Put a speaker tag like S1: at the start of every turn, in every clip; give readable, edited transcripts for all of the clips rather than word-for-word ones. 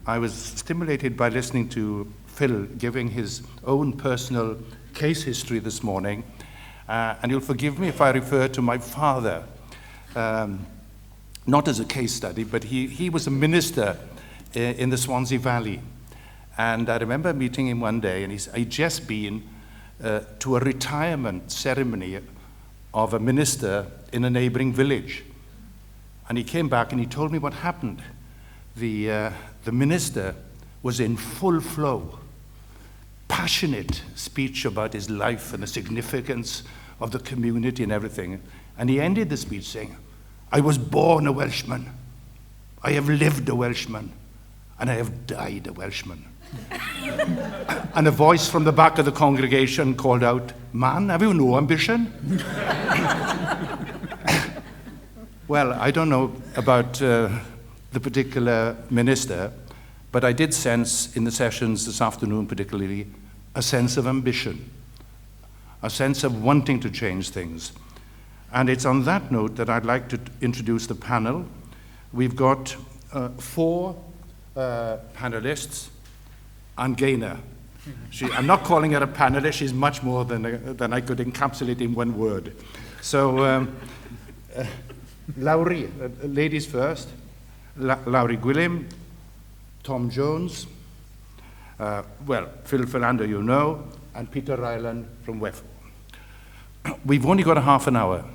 S1: I was stimulated by listening to Phil giving his own personal case history this morning, and you'll forgive me if I refer to my father, not as a case study, but he was a minister in the Swansea Valley. And I remember meeting him one day, and he'd just been to a retirement ceremony of a minister in a neighboring village. And he came back and he told me what happened. The minister was in full flow, passionate speech about his life and the significance of the community and everything. And he ended the speech saying, "I was born a Welshman, I have lived a Welshman, and I have died a Welshman." And a voice from the back of the congregation called out, "Man, have you no ambition?" Well, I don't know about the particular minister, but I did sense in the sessions this afternoon particularly a sense of ambition, a sense of wanting to change things. And it's on that note that I'd like to introduce the panel. We've got four panelists and Gaynor. I'm not calling her a panelist, she's much more than I could encapsulate in one word. So, Lowry, ladies first. Lowry Gwilym, Tom Jones, Phil Philander, you know, and Peter Ryland from WEFO. We've only got a half an hour,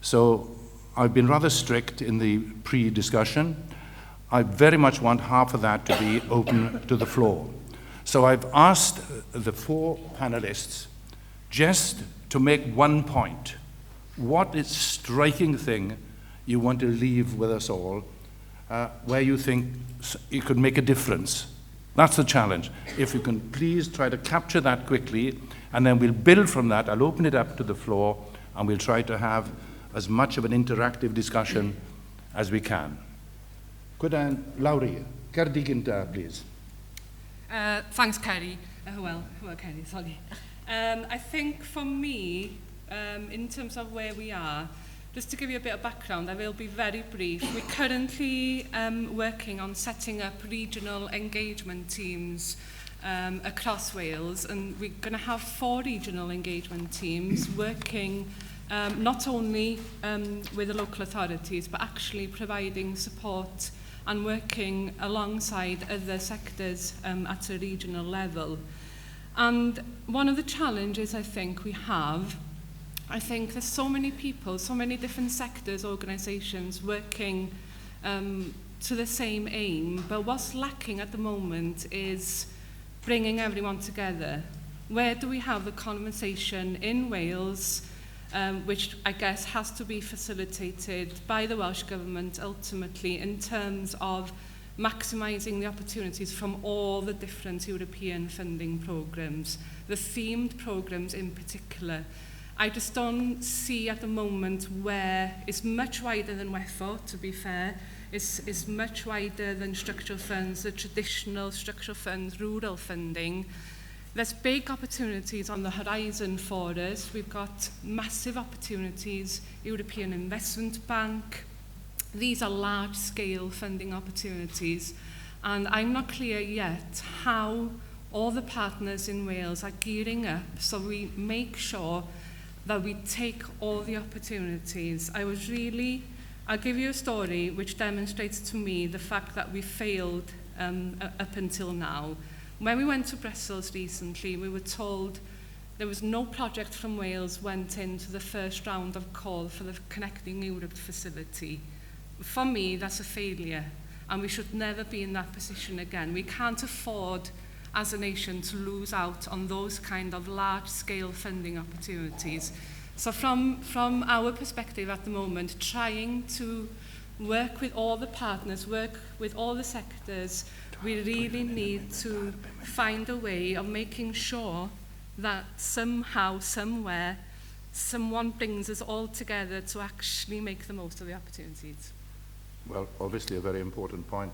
S1: so I've been rather strict in the pre-discussion. I very much want half of that to be open to the floor. So I've asked the four panelists just to make one point. What is striking thing you want to leave with us all, where you think it could make a difference? That's the challenge. If you can please try to capture that quickly, and then we'll build from that. I'll open it up to the floor, and we'll try to have as much of an interactive discussion as we can. Could I, Lowry, Cardiginta, please.
S2: Thanks, Kerry. Kerry, sorry. I think for me, in terms of where we are, just to give you a bit of background, I will be very brief. We're currently working on setting up regional engagement teams across Wales, and we're going to have 4 regional engagement teams working not only with the local authorities, but actually providing support and working alongside other sectors at a regional level. And one of the challenges I think we have, I think there's so many people, so many different sectors, organisations working to the same aim, but what's lacking at the moment is bringing everyone together. Where do we have the conversation in Wales, which I guess has to be facilitated by the Welsh Government ultimately in terms of maximising the opportunities from all the different European funding programmes, the themed programmes in particular. I just don't see at the moment where it's much wider than WEFO, to be fair. It's much wider than structural funds, the traditional structural funds, rural funding. There's big opportunities on the horizon for us. We've got massive opportunities, European Investment Bank. These are large-scale funding opportunities. And I'm not clear yet how all the partners in Wales are gearing up so we make sure that we take all the opportunities. I'll give you a story which demonstrates to me the fact that we failed up until now. When we went to Brussels recently, we were told there was no project from Wales went into the first round of call for the Connecting Europe facility. For me, that's a failure, and we should never be in that position again. We can't afford as a nation to lose out on those kind of large-scale funding opportunities. So from our perspective at the moment, trying to work with all the partners, work with all the sectors, we really need to find a way of making sure that somehow, somewhere, someone brings us all together to actually make the most of the opportunities.
S1: Well, obviously a very important point.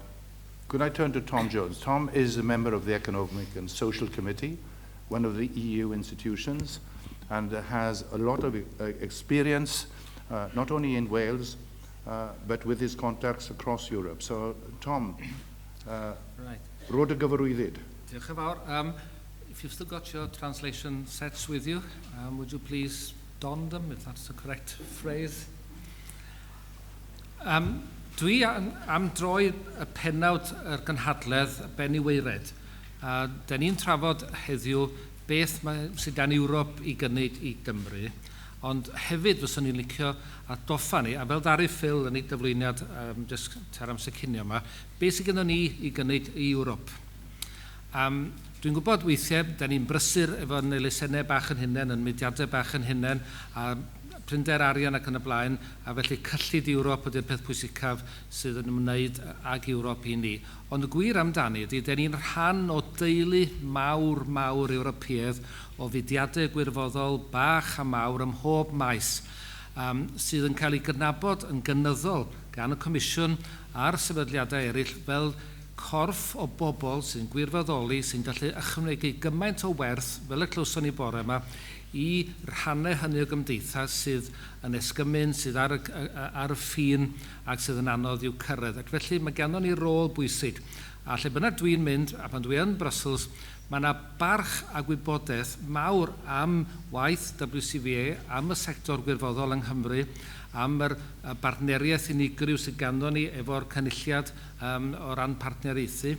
S1: Could I turn to Tom Jones? Tom is a member of the Economic and Social Committee, one of the EU institutions, and has a lot of experience, not only in Wales, but with his contacts across Europe. So, Tom,
S3: Right.
S1: Rod y gyfarwyddyd.
S3: Diolch yn fawr. If you've still got your translation sets with you, would you please don them, if that's the correct phrase? Dwi am droi y pennawd yr gynhadledd ben i weired. Da ni'n trafod heddiw beth sydd gan Ewrop i gynnig i Gymru, ond hefyd fyswn ni'n licio atgoffa ni, a fel ddaru Phil yn ei dyflwyniad jyst ter amser cinio yma, beth sydd gyda ni i gynnig i Ewrop. Dwi'n gwybod weithiau, da ni'n brysur efo elusennau bach yn hunain, yn mudiadau bach yn hunain, a prinder arian ac yn y blaen, a felly cyllid Ewrop ydy'r peth pwysicaf sydd yn ymwneud ag Ewrop i ni. Ond y gwir amdani ydy, da ni'n rhan o deulu mawr Ewropeaidd o fudiadau gwirfoddol bach a mawr ym mhob maes, sydd yn cael ei gydnabod yn gynyddol gan y Comisiwn a'r sefydliadau eraill fel corff o bobl sy'n gwirfoddoli, sy'n gallu ychwanegu gymaint o werth, fel y clywson ni bore yma, i rhannau hynny o gymdeithas sydd yn esgymyn, sydd ar y ffin ac sydd yn anodd i'w cyrraedd. Ac felly mae ganddo ni rôl bwysig. A lle bynnag dwi'n mynd, a pan dwi yn Brussels, mae yna barch a gwybodaeth mawr am waith WCVA, am y sector gwirfoddol yng Nghymru, am yr bartneriaeth unigryw sydd ganddo ni efo'r cynulliad o ran partneriaethu.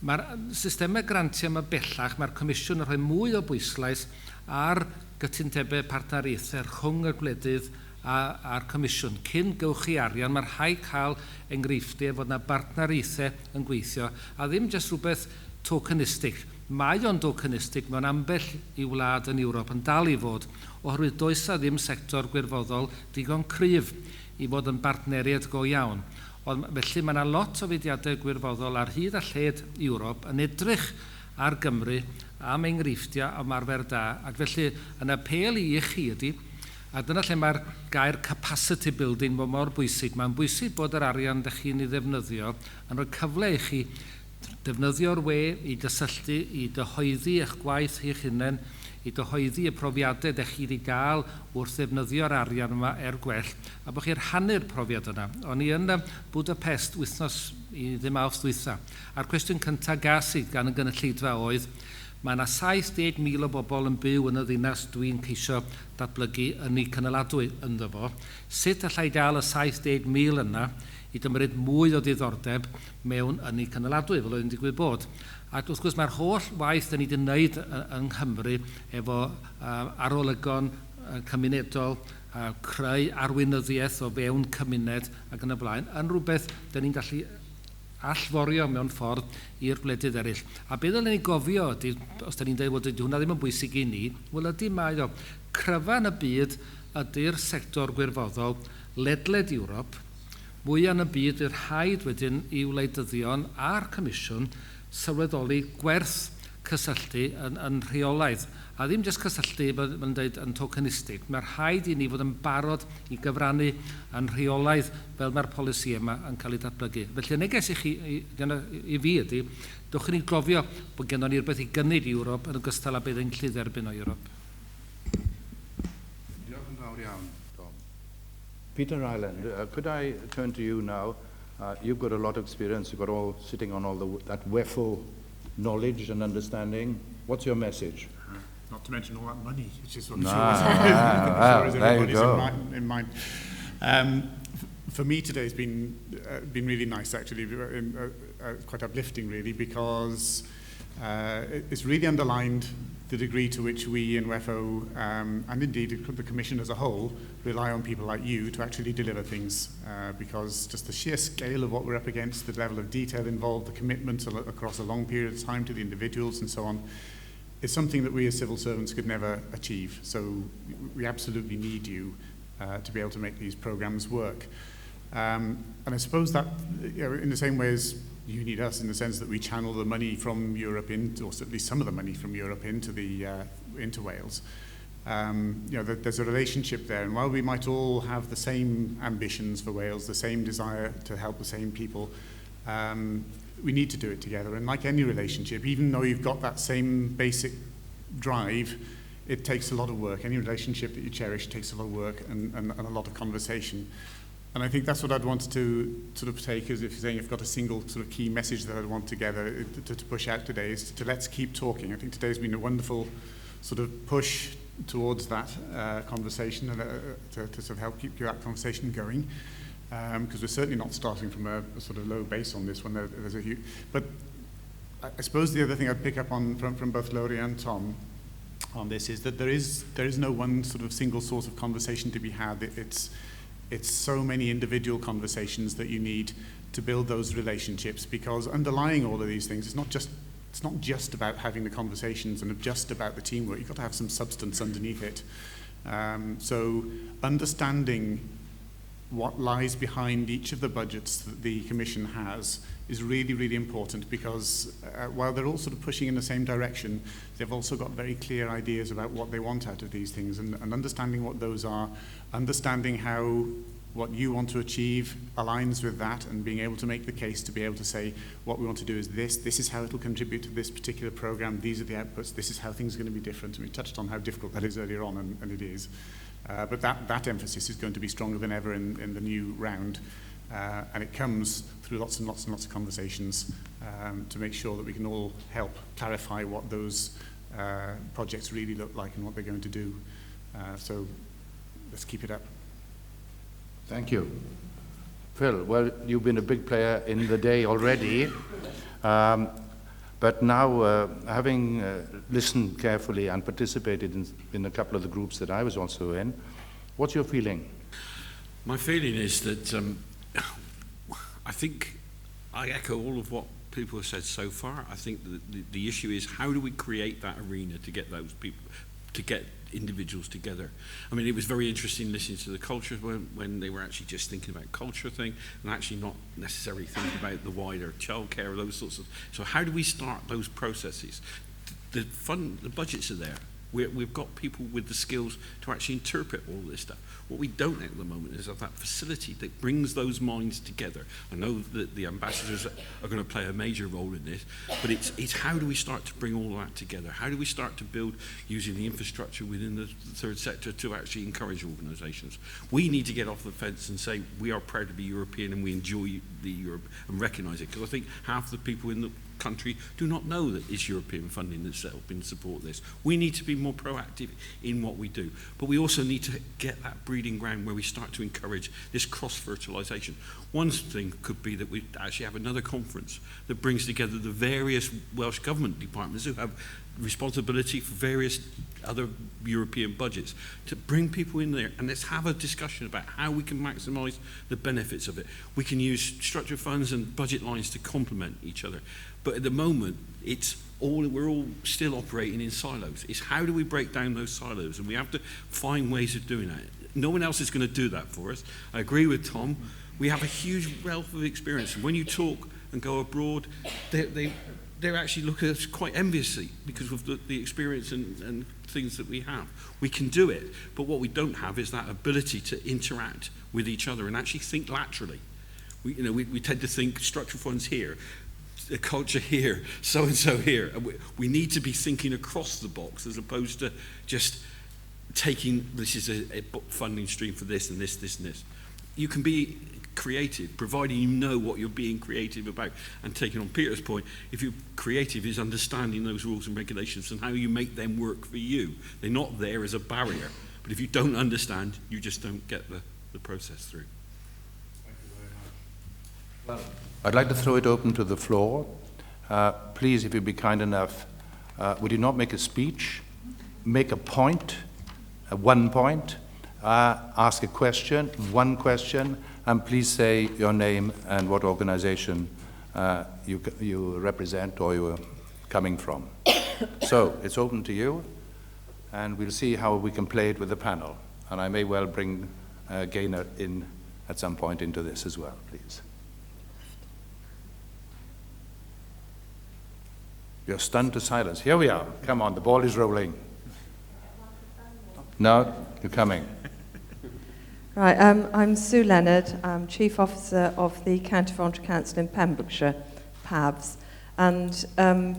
S3: Mae'r systemau grantiau yma bellach, mae'r Comisiwn yn rhoi mwy o bwyslais ar gytundebau partneriaethau rhwng y gwledydd a'r Comisiwn. Cyn gewch chi arian, mae'r rhaid cael enghreifftiau fod yna partneriaethau yn gweithio, a ddim jyst rhywbeth tokenistig. Mae o'n tokenistig mewn ambell i wlad yn Ewrop yn dal i fod, oherwydd does a ddim sector gwirfoddol digon cryf i fod yn bartneriaid go iawn. Ond felly mae yna lot o fudiadau gwirfoddol ar hyd a lled Ewrop yn edrych ar Gymru am enghreifftiau o marfer da. Ac felly yn apel i chi ydy, a dyna lle mae'r gair capacity building mor bwysig. Mae'n bwysig bod yr arian ydych chi'n ei ddefnyddio yn rhoi cyfle i chi defnyddio'r we i gysylltu, i dyhoeddi eich gwaith i'ch hunain, i dyhoeddi y profiadau ydych chi wedi gael wrth ddefnyddio'r arian yma gwell, a bod chi'n rhannu'r profiad yna. O'n i yn Budapest wythnos i ddim awst ddwytha. A'r cwestiwn cyntaf gas i gan y gynulleidfa oedd, mae yna 70,000 o bobl yn byw yn y ddinas dwi'n ceisio datblygu yn ei cynaladwy ynddo fo. Sut allai gael y 70,000 yna i gymryd mwy o ddiddordeb mewn yn ei cynaladwy, fel oedd yn digwydd bod. Ac wrth gwrs mae'r holl waith da ni wedi wneud yng Nghymru efo arolygon cymunedol, creu arweinyddiaeth o fewn cymuned ac yn y blaen, yn rhywbeth da ni'n gallu allforio mewn ffordd i'r gwledydd eraill. A beth dylwn ni gofio ydy, os da ni'n dweud bod hwnna ddim yn bwysig i ni, wel ydy mae o. Cryfan y byd ydy'r sector gwirfoddol ledled Ewrop, mwy yn y byd yw'r rhaid wedyn i wleidyddion a'r Comisiwn sylweddoli gwerth cysylltu yn rheolaidd. A ddim jyst cysylltu, mae'n dweud, yn tokenistig. Mae'r rhaid i ni fod yn barod i gyfrannu yn rheolaidd fel mae'r polisi yma yn cael ei datblygu. Felly, neges i chi, i fi ydy, dwch ni gofio bod gennym ni rhywbeth i gynnig i Ewrop yn ogystal â bydd yn llythyrbyn o Ewrop.
S1: Diolch yn fawr iawn, Tom. Peter Ireland, could I turn to you now? You've got a lot of experience. You've got all sitting on all that WEFO knowledge and understanding. What's your message?
S4: Not to mention all that money, which is what
S1: there you go.
S4: In mind. For me today has been really nice, actually, quite uplifting, really, because it's really underlined the degree to which we in WEFO, and indeed the Commission as a whole, rely on people like you to actually deliver things, because just the sheer scale of what we're up against, the level of detail involved, the commitment across a long period of time to the individuals and so on, is something that we as civil servants could never achieve. So we absolutely need you to be able to make these programs work. And I suppose that, in the same way as you need us, in the sense that we channel the money from Europe into, or at least some of the money from Europe into Wales. There's a relationship there, and while we might all have the same ambitions for Wales, the same desire to help the same people, we need to do it together. And like any relationship, even though you've got that same basic drive, it takes a lot of work. Any relationship that you cherish takes a lot of work and a lot of conversation. And I think that's what I'd want to sort of take, as if you're saying I've got a single sort of key message that I'd want together to push out today, is to let's keep talking. I think today's been a wonderful sort of push towards that conversation and to sort of help keep that conversation going. Because we're certainly not starting from a sort of low base on this one. There's a huge, but I suppose the other thing I'd pick up on from both Laurie and Tom on this is that there is no one sort of single source of conversation to be had. It's so many individual conversations that you need to build those relationships, because underlying all of these things, it's not just about having the conversations and just about the teamwork. You've got to have some substance underneath it. So understanding what lies behind each of the budgets that the Commission has is really, really important, because while they're all sort of pushing in the same direction, they've also got very clear ideas about what they want out of these things, and understanding what those are, understanding how what you want to achieve aligns with that, and being able to make the case to be able to say what we want to do is this is how it will contribute to this particular program, these are the outputs, this is how things are going to be different. And we touched on how difficult that is earlier on, and it is. But that emphasis is going to be stronger than ever in the new round. And it comes through lots and lots and lots of conversations to make sure that we can all help clarify what those projects really look like and what they're going to do. So let's keep it up.
S1: Thank you. Phil, well, you've been a big player in the day already. But now, having listened carefully and participated in a couple of the groups that I was also in, what's your feeling?
S5: My feeling is that I think I echo all of what people have said so far. I think that the issue is, how do we create that arena to get those people, to get individuals together? I mean, it was very interesting listening to the culture when they were actually just thinking about culture thing and actually not necessarily thinking about the wider childcare or those sorts of. So how do we start those processes? The budgets are there. We've got people with the skills to actually interpret all this stuff. What we don't at the moment is have that facility that brings those minds together. I know that the ambassadors are going to play a major role in this, but it's how do we start to bring all that together? How do we start to build using the infrastructure within the third sector to actually encourage organisations? We need to get off the fence and say we are proud to be European and we enjoy the Europe and recognise it, because I think half the people in the country do not know that it's European funding that's helping support this. We need to be more proactive in what we do, but we also need to get that breeding ground where we start to encourage this cross-fertilisation. One thing could be that we actually have another conference that brings together the various Welsh Government departments who have responsibility for various other European budgets, to bring people in there and let's have a discussion about how we can maximise the benefits of it. We can use structural funds and budget lines to complement each other, but at the moment we're all still operating in silos. It's how do we break down those silos, and we have to find ways of doing that. No one else is going to do that for us. I agree with Tom. We have a huge wealth of experience, and when you talk and go abroad, they actually look at us quite enviously because of the experience and things that we have. We can do it, but what we don't have is that ability to interact with each other and actually think laterally. We tend to think structural funds here, the culture here, so-and-so here. We need to be thinking across the box as opposed to just taking, this is a funding stream for this and this, this and this. You can be creative, providing you know what you're being creative about. And taking on Peter's point, if you're creative, is understanding those rules and regulations and how you make them work for you. They're not there as a barrier, but if you don't understand, you just don't get the process through.
S1: Thank you very much. Well, I'd like to throw it open to the floor. Please, if you'd be kind enough, would you not make a speech, make a point, one point, ask a question, one question, and please say your name and what organization you represent or you're coming from. So it's open to you, and we'll see how we can play it with the panel. And I may well bring Gaynor in at some point into this as well, please. You're stunned to silence. Here we are. Come on, the ball is rolling. No, you're coming.
S6: Right, I'm Sue Leonard. I'm Chief Officer of the County Voluntary Council in Pembrokeshire, PAVS, and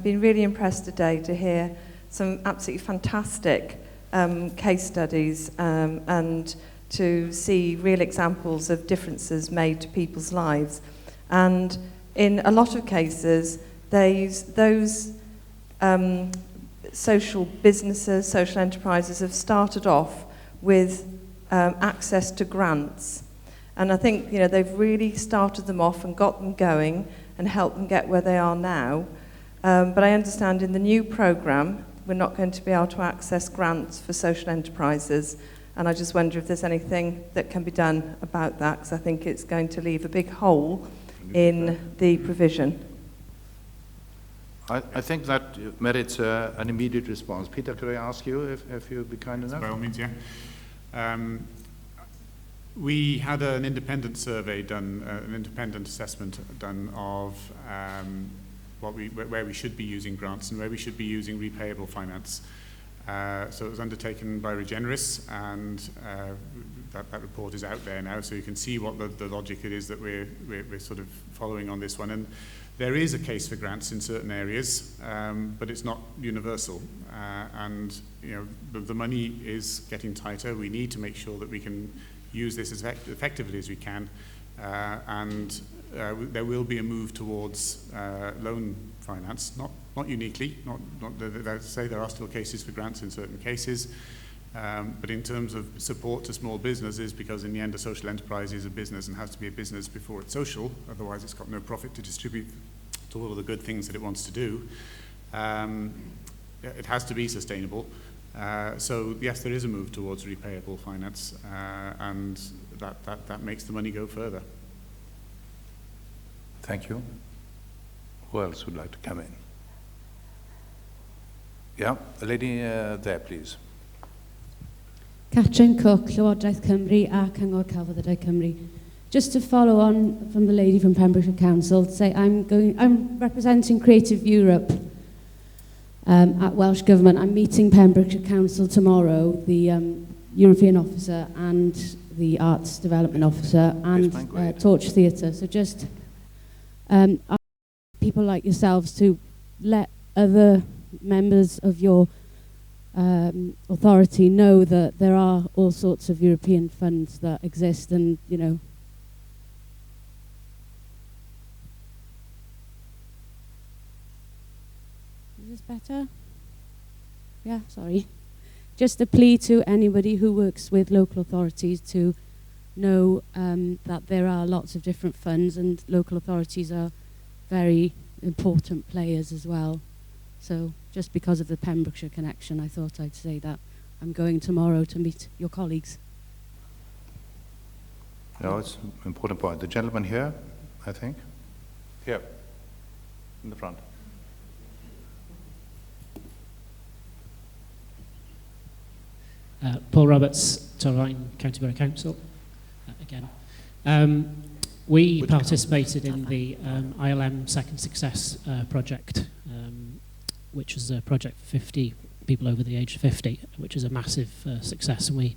S6: been really impressed today to hear some absolutely fantastic case studies and to see real examples of differences made to people's lives. And in a lot of cases, those social businesses, social enterprises have started off with access to grants. And I think, you know, they've really started them off and got them going and helped them get where they are now. But I understand in the new programme, we're not going to be able to access grants for social enterprises. And I just wonder if there's anything that can be done about that, because I think it's going to leave a big hole in the provision.
S1: I think that merits an immediate response. Peter, could I ask you if you'd be kind enough?
S4: By all means, yeah. We had an independent survey done, an independent assessment done of where we should be using grants and where we should be using repayable finance. So it was undertaken by Regeneris, and that report is out there now, so you can see what the logic it is that we're sort of following on this one. And there is a case for grants in certain areas, but it's not universal. And you know, the money is getting tighter. We need to make sure that we can use this as effectively as we can, and there will be a move towards loan finance, not uniquely, not say there are still cases for grants in certain cases, but in terms of support to small businesses, because in the end a social enterprise is a business and has to be a business before it's social, otherwise it's got no profit to distribute to all of the good things that it wants to do. It has to be sustainable. So yes, there is a move towards repayable finance, and that makes the money go further.
S1: Thank you. Who else would like to come in? Yeah, the lady there, please.
S7: Catrin Cook, Llywodraeth Cymru a Cyngor Celfyddydau Cymru. Just to follow on from the lady from Pembrokeshire Council, to say I'm representing Creative Europe at Welsh Government. I'm meeting Pembrokeshire Council tomorrow, the European officer and the Arts Development Officer and Torch Theatre. So just ask people like yourselves to let other members of your authority know that there are all sorts of European funds that exist, and you know. Is this better? Yeah, sorry. Just a plea to anybody who works with local authorities to know that there are lots of different funds, and local authorities are very important players as well. So just because of the Pembrokeshire connection, I thought I'd say that I'm going tomorrow to meet your colleagues.
S1: No, it's an important point. The gentleman here, I think. Here, in the front.
S8: Paul Roberts, Torrine County Borough Council, again. We participated in the ILM Second Success project, which was a project for 50 people over the age of 50, which is a massive success, and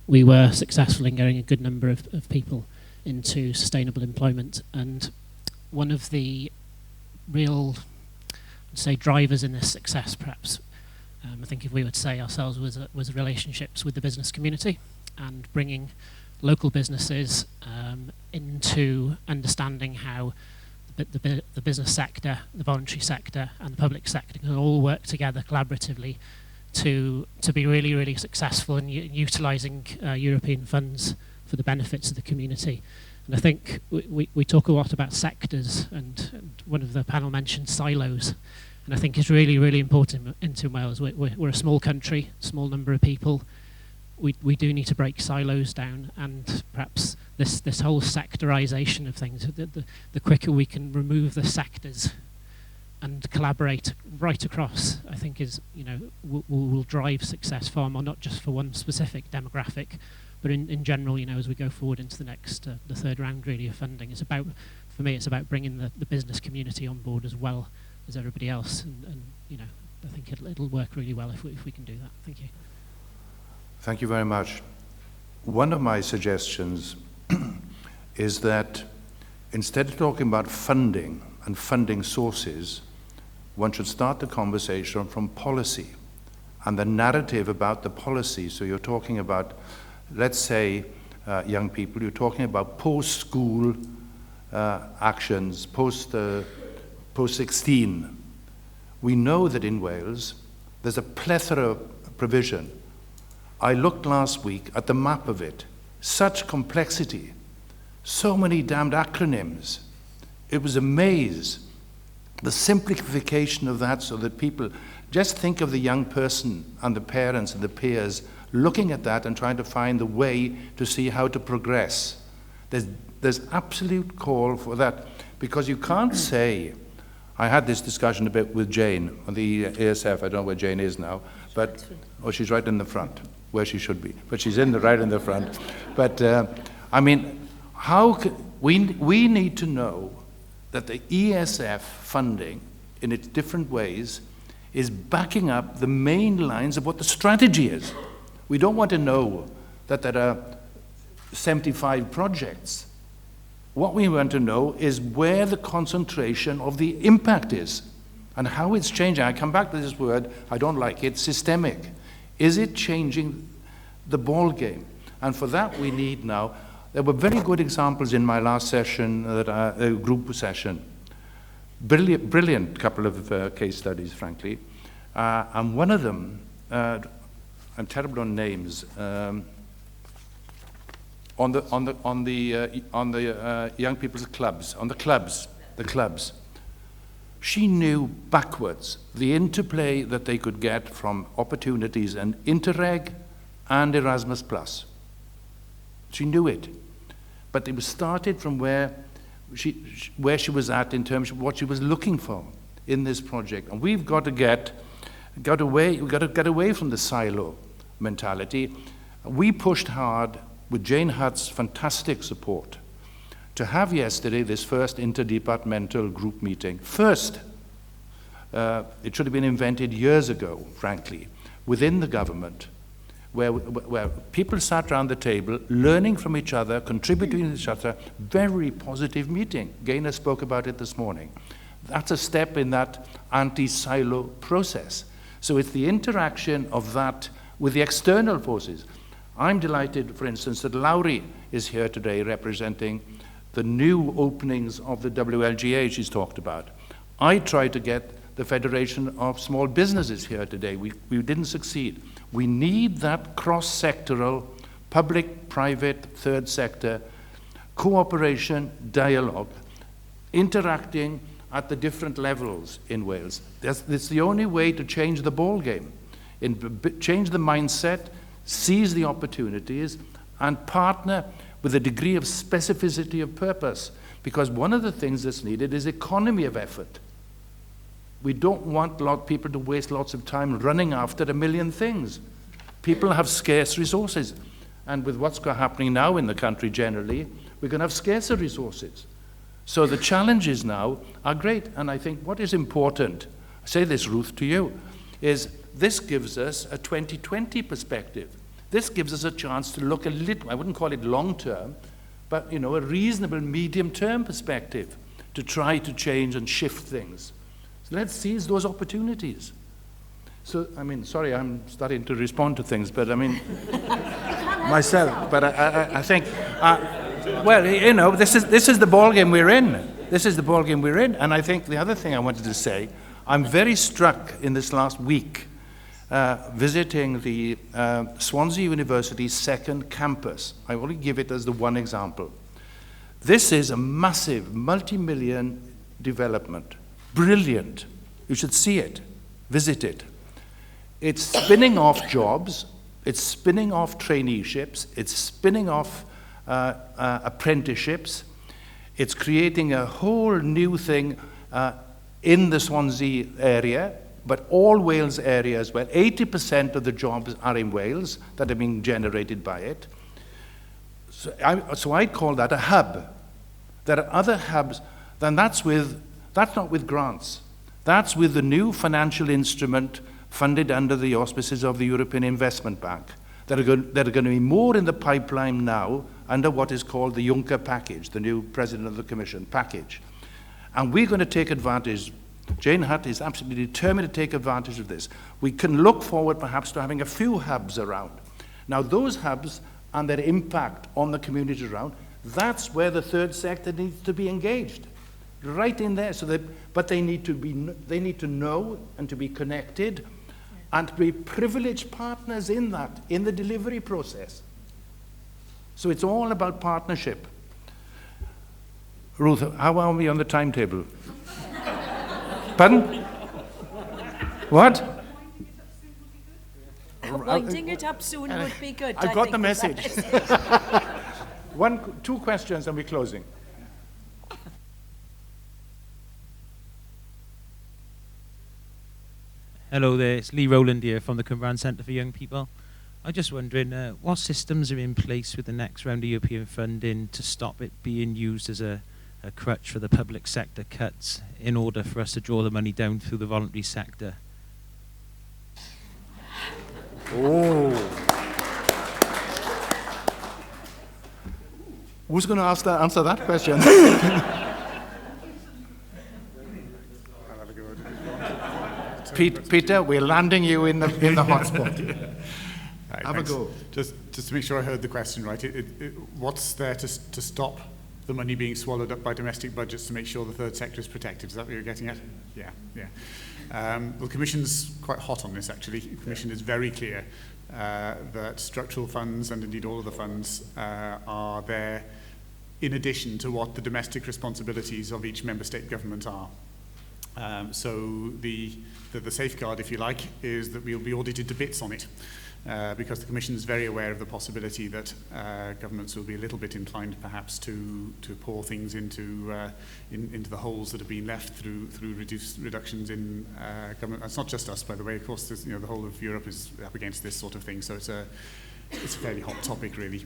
S8: we were successful in getting a good number of people into sustainable employment. And one of the real, I'd say, drivers in this success, perhaps, I think if we would say ourselves, was relationships with the business community and bringing local businesses into understanding how the business sector, the voluntary sector and the public sector can all work together collaboratively to be really, really successful in utilising European funds for the benefits of the community. And I think we talk a lot about sectors, and one of the panel mentioned silos. And I think it's really, really important in Wales. We're a small country, small number of people. We do need to break silos down, and perhaps this whole sectorisation of things, the quicker we can remove the sectors and collaborate right across, I think is, you know, will drive success far more, not just for one specific demographic, but in general, you know, as we go forward into the next, the third round really of funding. It's about, for me, it's about bringing the business community on board as well as everybody else, and you know, I think it'll work really well if we can do that. Thank you.
S1: Thank you very much. One of my suggestions is that instead of talking about funding and funding sources, one should start the conversation from policy and the narrative about the policy. So you're talking about let's say, young people, you're talking about post-school actions, post-16. We know that in Wales, there's a plethora of provision. I looked last week at the map of it. Such complexity. So many damned acronyms. It was a maze. The simplification of that so that people, just think of the young person and the parents and the peers looking at that and trying to find the way to see how to progress. There's absolute call for that, because you can't say, I had this discussion a bit with Jane on the ASF, I don't know where Jane is now, but, oh, she's right in the front, where she should be, but she's right in the front. But, I mean, we need to know that the ESF funding, in its different ways, is backing up the main lines of what the strategy is. We don't want to know that there are 75 projects. What we want to know is where the concentration of the impact is and how it's changing. I come back to this word, I don't like it, systemic. Is it changing the ball game? And for that we need now, there were very good examples in my last session, group session. Brilliant couple of case studies, frankly. And one of them, I'm terrible on names, on the young people's clubs, on the clubs. She knew backwards the interplay that they could get from opportunities and Interreg and Erasmus+. She knew it. But it was started from where she was at in terms of what she was looking for in this project. And we've got to get away from the silo mentality. We pushed hard with Jane Hutt's fantastic support to have yesterday this first interdepartmental group meeting. First, it should have been invented years ago, frankly, within the government, where people sat around the table, learning from each other, contributing to each other. Very positive meeting. Gaynor spoke about it this morning. That's a step in that anti-silo process. So it's the interaction of that with the external forces. I'm delighted, for instance, that Lowry is here today representing the new openings of the WLGA she's talked about. I tried to get the Federation of Small Businesses here today. We didn't succeed. We need that cross-sectoral, public, private, third sector, cooperation, dialogue, interacting at the different levels in Wales. That's the only way to change the ball game, change the mindset, seize the opportunities, and partner with a degree of specificity of purpose. Because one of the things that's needed is economy of effort. We don't want people to waste lots of time running after a million things. People have scarce resources. And with what's happening now in the country generally, we're going to have scarcer resources. So the challenges now are great. And I think what is important, I say this, Ruth, to you, is this gives us a 2020 perspective. This gives us a chance to look a little, I wouldn't call it long-term, but a reasonable medium-term perspective to try to change and shift things. So let's seize those opportunities. So, sorry, I'm starting to respond to things, but myself, but I think, this is the ballgame we're in. This is the ballgame we're in. And I think the other thing I wanted to say, I'm very struck in this last week visiting the Swansea University's second campus. I only give it as the one example. This is a massive, multi-million development. Brilliant. You should see it, visit it. It's spinning off jobs, it's spinning off traineeships, it's spinning off apprenticeships, it's creating a whole new thing in the Swansea area, but all Wales area as well. 80% of the jobs are in Wales that are being generated by it. So I'd call that a hub. There are other hubs, then that's not with grants. That's with the new financial instrument funded under the auspices of the European Investment Bank. There are going to be more in the pipeline now under what is called the Juncker package, the new President of the Commission package. And we're going to take advantage. Jane Hutt is absolutely determined to take advantage of this. We can look forward perhaps to having a few hubs around. Now those hubs and their impact on the communities around, that's where the third sector needs to be engaged, right in there. But they need to know and to be connected, and to be privileged partners in that, in the delivery process. So it's all about partnership. Ruth, how are we on the timetable? Pardon? What?
S9: Winding it up soon would be good.
S1: I got the message. Two questions and we're closing.
S10: Hello there, it's Lee Rowland here from the Cymraeg Centre for Young People. I'm just wondering what systems are in place with the next round of European funding to stop it being used as a crutch for the public sector cuts in order for us to draw the money down through the voluntary sector?
S1: Oh. Who's going to answer that question? Peter, we're landing you in the hotspot.
S4: Right,
S1: Have
S4: thanks.
S1: a go.
S4: Just to make sure I heard the question right, what's there to stop the money being swallowed up by domestic budgets to make sure the third sector is protected? Is that what you're getting at? Yeah. Well, the Commission's quite hot on this, actually. The Commission is very clear that structural funds, and indeed all of the funds, are there in addition to what the domestic responsibilities of each member state government are. So the safeguard, if you like, is that we'll be audited to bits on it, because the Commission is very aware of the possibility that governments will be a little bit inclined perhaps to pour things into the holes that have been left through reductions in government. It's not just us, by the way. Of course, the whole of Europe is up against this sort of thing, so it's a fairly hot topic, really.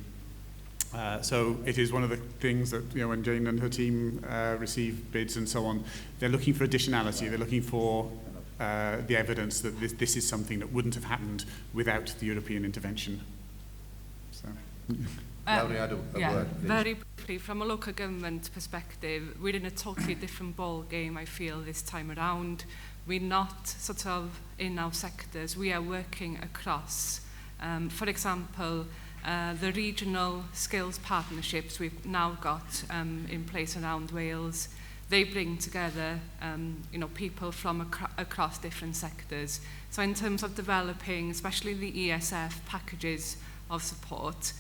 S4: So it is one of the things that, when Jane and her team receive bids and so on, they're looking for additionality. They're looking for the evidence that this is something that wouldn't have happened without the European intervention. So.
S2: Word, very briefly, from a local government perspective, we're in a totally different ball game, I feel, this time around. We're not sort of in our sectors. We are working across. For example, the regional skills partnerships we've now got in place around Wales, they bring together people from across different sectors. So in terms of developing, especially the ESF packages of support,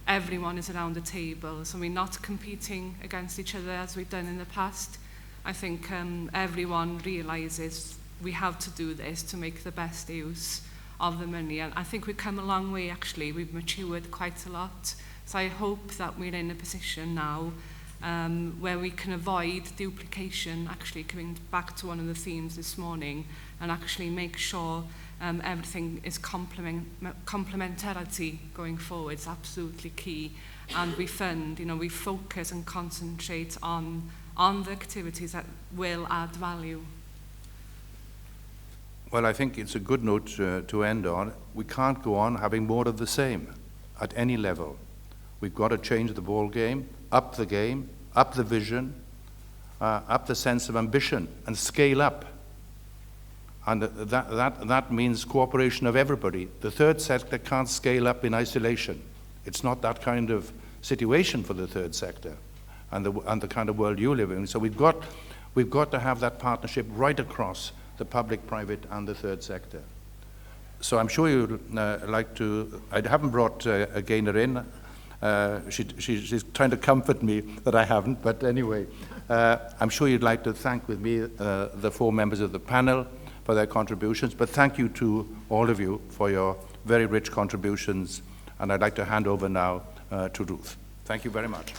S2: everyone is around the table. So we're not competing against each other as we've done in the past. I think everyone realises we have to do this to make the best use of the money. And I think we've come a long way, actually. We've matured quite a lot. So I hope that we're in a position now where we can avoid duplication, actually coming back to one of the themes this morning, and actually make sure everything is complementarity going forward. It's absolutely key. And we fund, we focus and concentrate on the activities that will add value.
S1: Well, I think it's a good note to end on. We can't go on having more of the same at any level. We've got to change the ball game, up the vision, up the sense of ambition, and scale up. And that means cooperation of everybody. The third sector can't scale up in isolation. It's not that kind of situation for the third sector and the kind of world you live in. So we've got to have that partnership right across the public, private, and the third sector. So I'm sure you'd like to. I haven't brought Gaynor in. She's trying to comfort me that I haven't, but anyway, I'm sure you'd like to thank with me the four members of the panel for their contributions, but thank you to all of you for your very rich contributions, and I'd like to hand over now to Ruth. Thank you very much.